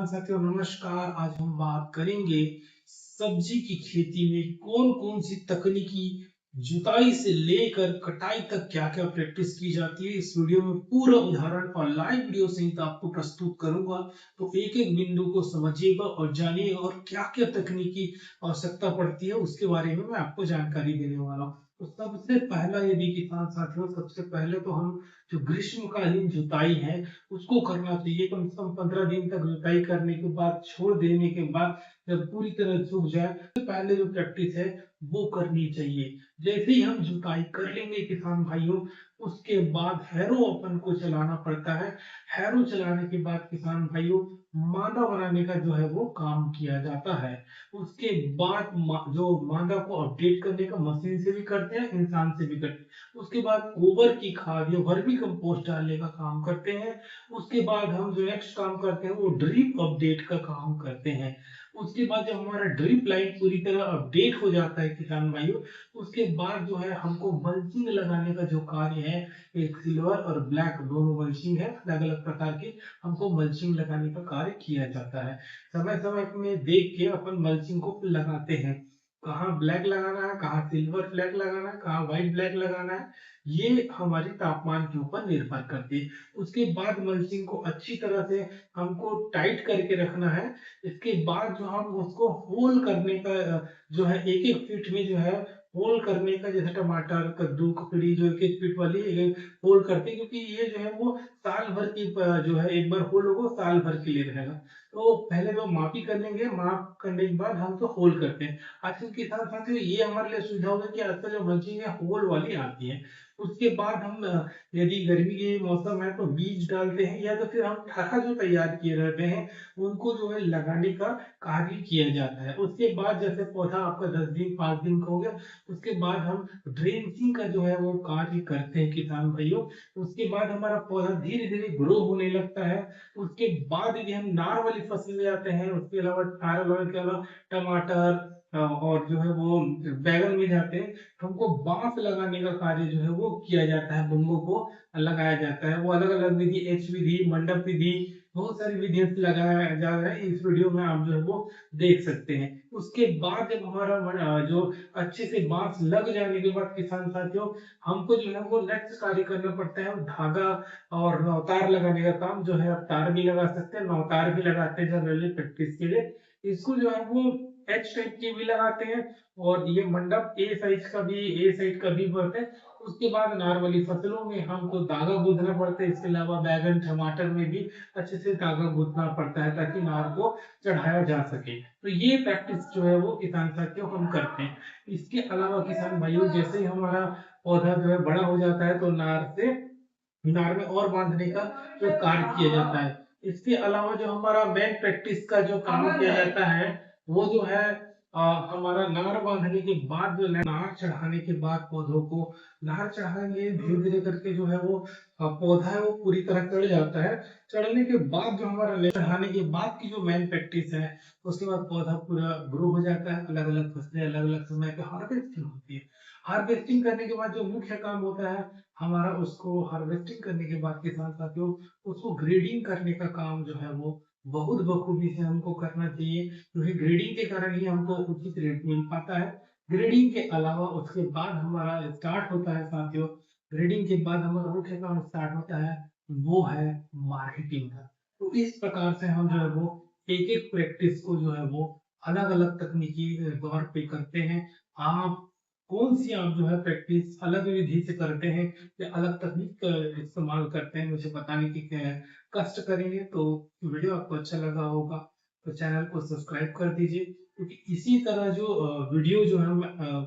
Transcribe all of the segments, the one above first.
किसान साथियों नमस्कार। आज हम बात करेंगे सब्जी की खेती में कौन कौन सी तकनीकी जुताई से लेकर कटाई तक क्या क्या प्रैक्टिस की जाती है। इस वीडियो में पूरा उदाहरण और लाइव वीडियो सहित आपको प्रस्तुत करूंगा, तो एक एक बिंदु को समझिएगा और जानिएगा और क्या क्या तकनीकी आवश्यकता पड़ती है उसके बारे में मैं आपको जानकारी देने वाला हूँ। तो सबसे पहला यदि किसान साथियों, सबसे पहले तो हम जो ग्रीष्मकालीन जुताई है उसको करना चाहिए। कम से कम 15 दिन तक जुताई करने के बाद छोड़ देने के बाद जब पूरी तरह सूख जाए तो पहले जो प्रैक्टिस है वो करनी चाहिए। जैसे ही हम जुताई कर लेंगे किसान भाइयों, उसके बाद हैरो अपन को चलाना पड़ता है। हैरो चलाने के बाद किसान भाइयों मादा बनाने का जो है वो काम किया जाता है। उसके बाद जो मादा को अपडेट करने का मशीन से भी करते हैं, इंसान से भी करते हैं। उसके बाद गोबर की खाद या वर्मी कंपोस्ट डालने का काम करते हैं। उसके बाद हम जो नेक्स्ट काम करते हैं वो ड्रिप अपडेट का काम करते हैं। उसके बाद जब हमारा ड्रिप लाइन पूरी तरह अपडेट हो जाता है किसान भाइयों, उसके बाद जो है हमको मल्चिंग लगाने का जो कार्य है, एक सिल्वर और ब्लैक दोनों मल्चिंग है, अलग अलग प्रकार के हमको मल्चिंग लगाने का कार्य किया जाता है। समय समय में देख के अपन मल्चिंग को लगाते हैं, कहाँ ब्लैक लगाना है, कहाँ सिल्वर ब्लैक लगाना है, कहाँ व्हाइट ब्लैक लगाना है, ये हमारी तापमान के ऊपर निर्भर करती है। उसके बाद मल्चिंग को अच्छी तरह से हमको टाइट करके रखना है। इसके बाद जो हम उसको होल करने का जो है एक एक फीट में जो है होल करने का, जैसे टमाटर कद्दू ककड़ी जो एक एक फीट वाली होल करते हैं, क्योंकि ये जो है वो साल भर की जो है एक बार होल होगा साल भर के लिए रहेगा। तो पहले तो मापी कर लेंगे, माप करने के बाद हम तो होल करते हैं। आजकल के साथ साथियों ये हमारे लिए सुविधा हो गई कि आजकल जो मल्चिंग है होल वाली आती है। उसके बाद हम यदि गर्मी के मौसम है तो बीज डालते हैं, या तो फिर हम ठाका जो तैयार किए रहते हैं उनको जो है लगाने का कार्य किया जाता है। उसके बाद जैसे पौधा आपका 10 दिन 5 दिन का हो गया, उसके बाद हम ड्रेंचिंग का जो है वो कार्य करते हैं किसान भाइयों। उसके बाद हमारा पौधा धीरे धीरे ग्रो होने लगता है। उसके बाद यदि हम नार वाली फसल ले आते हैं, उसके अलावा नार वाले के अलावा टमाटर और जो है वो बैगन में जाते हैं, तो हमको बांस लगाने का कार्य जो है वो किया जाता है, बम्बू को लगाया जाता है। वो अलग अलग विधि, एच विधि, मंडप विधि, बहुत सारी विधियों से लगाया जा रहा है। इस वीडियो में आप जो है वो देख सकते हैं। उसके बाद जब हमारा जो अच्छे से बांस लग जाने के बाद किसान साथियों, हमको जो है वो नेक्स्ट कार्य करना पड़ता है धागा और नौतार लगाने का काम जो है। आप तार भी लगा सकते हैं, नौतार भी लगाते हैं जनरली प्रैक्टिस के लिए। इसको जो है वो एच टाइप के भी लगाते हैं, और ये मंडप ए साइज का भी, ए साइज का भी बनते हैं। उसके बाद अनार वाली फसलों में हमको धागा गूंथना पड़ता है। इसके अलावा बैगन टमाटर में भी अच्छे से धागा गूंथना पड़ता है ताकि नार को चढ़ाया जा सके। तो ये प्रैक्टिस जो है वो किसान साथियों हम करते हैं। इसके अलावा किसान भाइयों, जैसे ही हमारा पौधा जो है बड़ा हो जाता है तो नार में और बांधने का जो कार्य किया जाता है। इसके अलावा जो हमारा मेन प्रैक्टिस का जो काम किया जाता है वो जो है हमारा नार बांधने के बाद, जो नार चढ़ाने के बाद पौधों को नार चढ़ाएंगे धीरे धीरे करके जो है वो पौधा है वो पूरी तरह चढ़ जाता है। चढ़ने के बाद जो हमारा चढ़ाने के बाद की जो मेन प्रैक्टिस है, उसके बाद पौधा पूरा ग्रो हो जाता है। अलग अलग फसलें अलग अलग समय पे हार्वेस्टिंग होती है। हार्वेस्टिंग करने के बाद जो मुख्य काम होता है हमारा, उसको हार्वेस्टिंग करने के बाद किसान साथियों उसको ग्रेडिंग करने का काम जो है वो बहुत बखूबी से हमको करना चाहिए, क्योंकि ग्रेडिंग के कारण ही हमको उचित रेट मिल पाता है। ग्रेडिंग के अलावा उसके बाद हमारा स्टार्ट होता है साथियों, ग्रेडिंग के बाद हमारा मुख्य काम स्टार्ट होता है, वो है मार्केटिंग का। तो इस प्रकार से हम जो है वो एक एक प्रैक्टिस को जो है वो अलग अलग तकनीकी तौर पे करते हैं। आप कौन सी आप जो है प्रैक्टिस अलग विधि से करते हैं या अलग तकनीक का इस्तेमाल करते हैं, मुझे बताने की कष्ट करेंगे। तो वीडियो आपको अच्छा लगा होगा तो चैनल को सब्सक्राइब कर दीजिए, क्योंकि इसी तरह जो वीडियो जो हम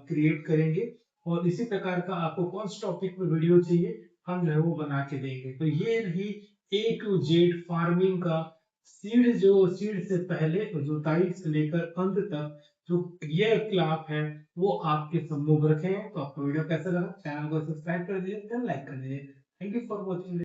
क्रिएट करेंगे और इसी प्रकार का आपको कौन सा टॉपिक में वीडियो चाहिए हम जो है वो बना के देंगे। तो ये रही ए टू जेड फार्मिंग का सीड से पहले जुताई से लेकर अंत तक जो क्लियर क्लास है वो आपके सम्मुख रखे हैं। तो आपको वीडियो कैसा लगा, चैनल को सब्सक्राइब कर दीजिए, लाइक कर दीजिए। Thank you for watching.